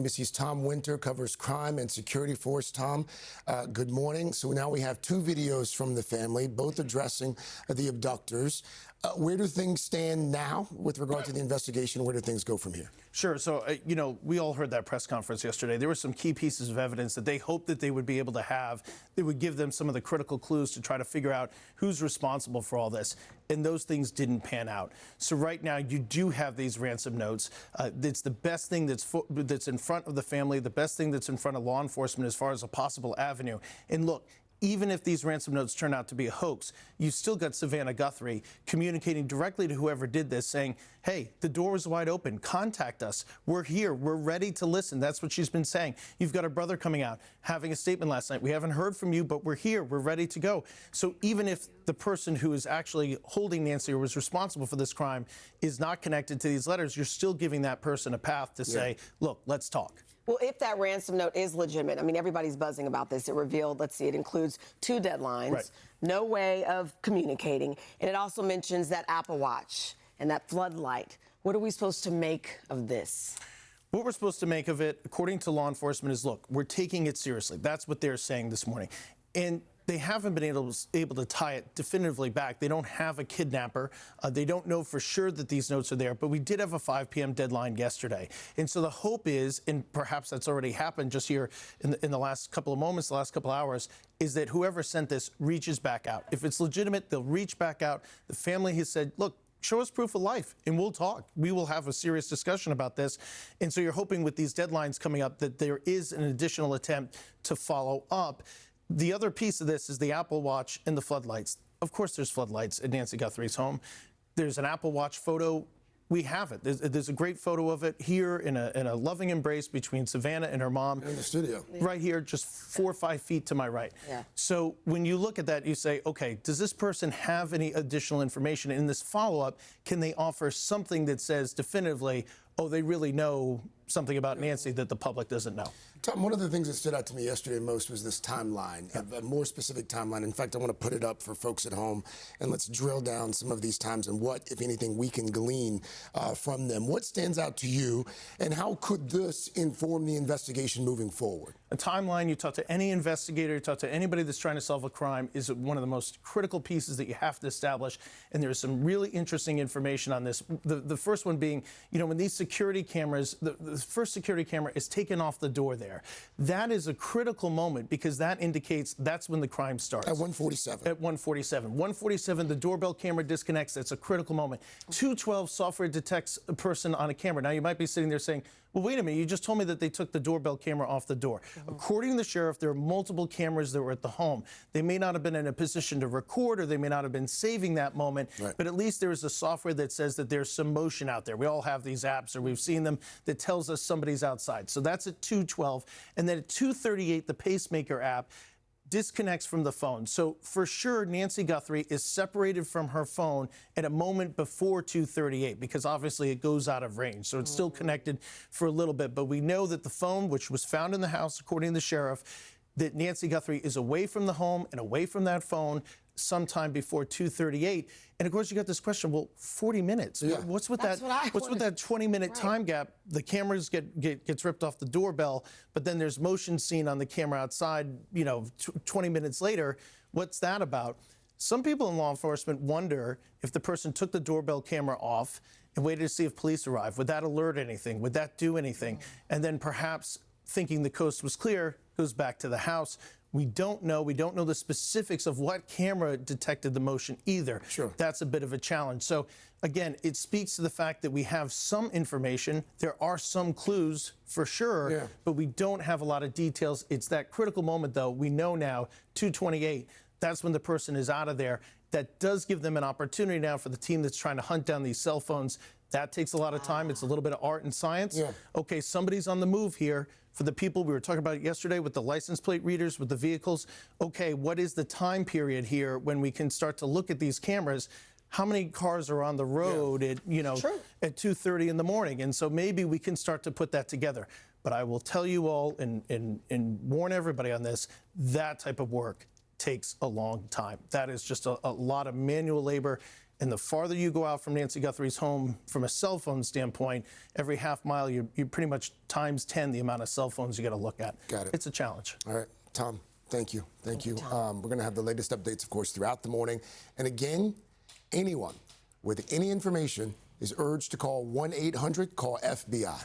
NBC's Tom Winter covers crime and security for us. Tom, good morning. So now we have two videos from the family, both addressing the abductors. Where do things stand now with regard to the investigation? Where do things go from here? Sure. So, we all heard that press conference yesterday. There were some key pieces of evidence that they hoped that they would be able to have. They would give them some of the critical clues to try to figure out who's responsible for all this. And those things didn't pan out. So right now you do have these ransom notes. It's the best thing that's in front of the family, the best thing that's in front of law enforcement as far as a possible avenue. And look, even if these ransom notes turn out to be a hoax, you've still got Nancy Guthrie communicating directly to whoever did this, saying, hey, the door is wide open. Contact us. We're here. We're ready to listen. That's what she's been saying. You've got her brother coming out, having a statement last night. We haven't heard from you, but we're here. We're ready to go. So even if the person who is actually holding Nancy or was responsible for this crime is not connected to these letters, you're still giving that person a path to say, look, let's talk. Well, if that ransom note is legitimate, I mean, everybody's buzzing about this. It revealed, let's see, it includes 2 deadlines, no way of communicating, and it also mentions that Apple Watch and that floodlight. What are we supposed to make of this? What we're supposed to make of it, according to law enforcement, is, look, we're taking it seriously. That's what they're saying this morning. And they haven't been able to tie it definitively back. They don't have a kidnapper. They don't know for sure that these notes are there, but we did have a 5 p.m. deadline yesterday. And so the hope is, and perhaps that's already happened just here in the last couple of moments, the last couple of hours, is that whoever sent this reaches back out. If it's legitimate, they'll reach back out. The family has said, look, show us proof of life and we'll talk. We will have a serious discussion about this. And so you're hoping with these deadlines coming up that there is an additional attempt to follow up. The other piece of this is the Apple Watch and the floodlights. Of course, there's floodlights at Nancy Guthrie's home. There's an Apple Watch photo. We have it. There's a great photo of it here in a loving embrace between Savannah and her mom. In the studio. Right here, just 4 or 5 feet to my right. Yeah. So when you look at that, you say, okay, does this person have any additional information? In this follow-up, can they offer something that says definitively, oh, they really know something about Nancy that the public doesn't know? Tom, one of the things that stood out to me yesterday most was this timeline, a more specific timeline. In fact, I want to put it up for folks at home, and let's drill down some of these times and what, if anything, we can glean from them. What stands out to you, and how could this inform the investigation moving forward? A timeline, you talk to any investigator, you talk to anybody that's trying to solve a crime, is one of the most critical pieces that you have to establish, and there's some really interesting information on this. The first one being, when these security cameras, the first security camera is taken off the door there. That is a critical moment because that indicates that's when the crime starts. At 1:47. At 1:47. 1:47, the doorbell camera disconnects. That's a critical moment. 2:12, software detects a person on a camera. Now, you might be sitting there saying, well, wait a minute, you just told me that they took the doorbell camera off the door. According to the sheriff, there are multiple cameras that were at the home. They may not have been in a position to record, or they may not have been saving that moment, but at least there is a software that says that there's some motion out there. We all have these apps, or we've seen them, that tells us somebody's outside. So that's at 2:12. And then at 2:38, the pacemaker app disconnects from the phone. So for sure, Nancy Guthrie is separated from her phone at a moment before 2:38, because obviously it goes out of range. So it's still connected for a little bit. But we know that the phone, which was found in the house, according to the sheriff, that Nancy Guthrie is away from the home and away from that phone sometime before 2:38. And of course, you got this question, well, 40 minutes. Yeah. What's with that 20-minute time gap? The cameras gets ripped off the doorbell, but then there's motion seen on the camera outside, 20 minutes later. What's that about? Some people in law enforcement wonder if the person took the doorbell camera off and waited to see if police arrived. Would that alert anything? Would that do anything? And then perhaps thinking the coast was clear, goes back to the house. We don't know. We don't know the specifics of what camera detected the motion either. Sure. That's a bit of a challenge. So, again, it speaks to the fact that we have some information. There are some clues for sure, but we don't have a lot of details. It's that critical moment, though. We know now, 2:28, that's when the person is out of there. That does give them an opportunity now for the team that's trying to hunt down these cell phones. That takes a lot of time. It's a little bit of art and science. Okay, somebody's on the move here. For the people we were talking about yesterday with the license plate readers, with the vehicles, okay, what is the time period here when we can start to look at these cameras? How many cars are on the road at 2:30 in the morning? And so maybe we can start to put that together. But I will tell you all and warn everybody on this, that type of work takes a long time. That is just a lot of manual labor. And the farther you go out from Nancy Guthrie's home from a cell phone standpoint, every half mile, you pretty much times 10 the amount of cell phones you got to look at. Got it. It's a challenge. All right, Tom, thank you. Thank you. We're going to have the latest updates, of course, throughout the morning. And again, anyone with any information is urged to call 1-800-CALL-FBI.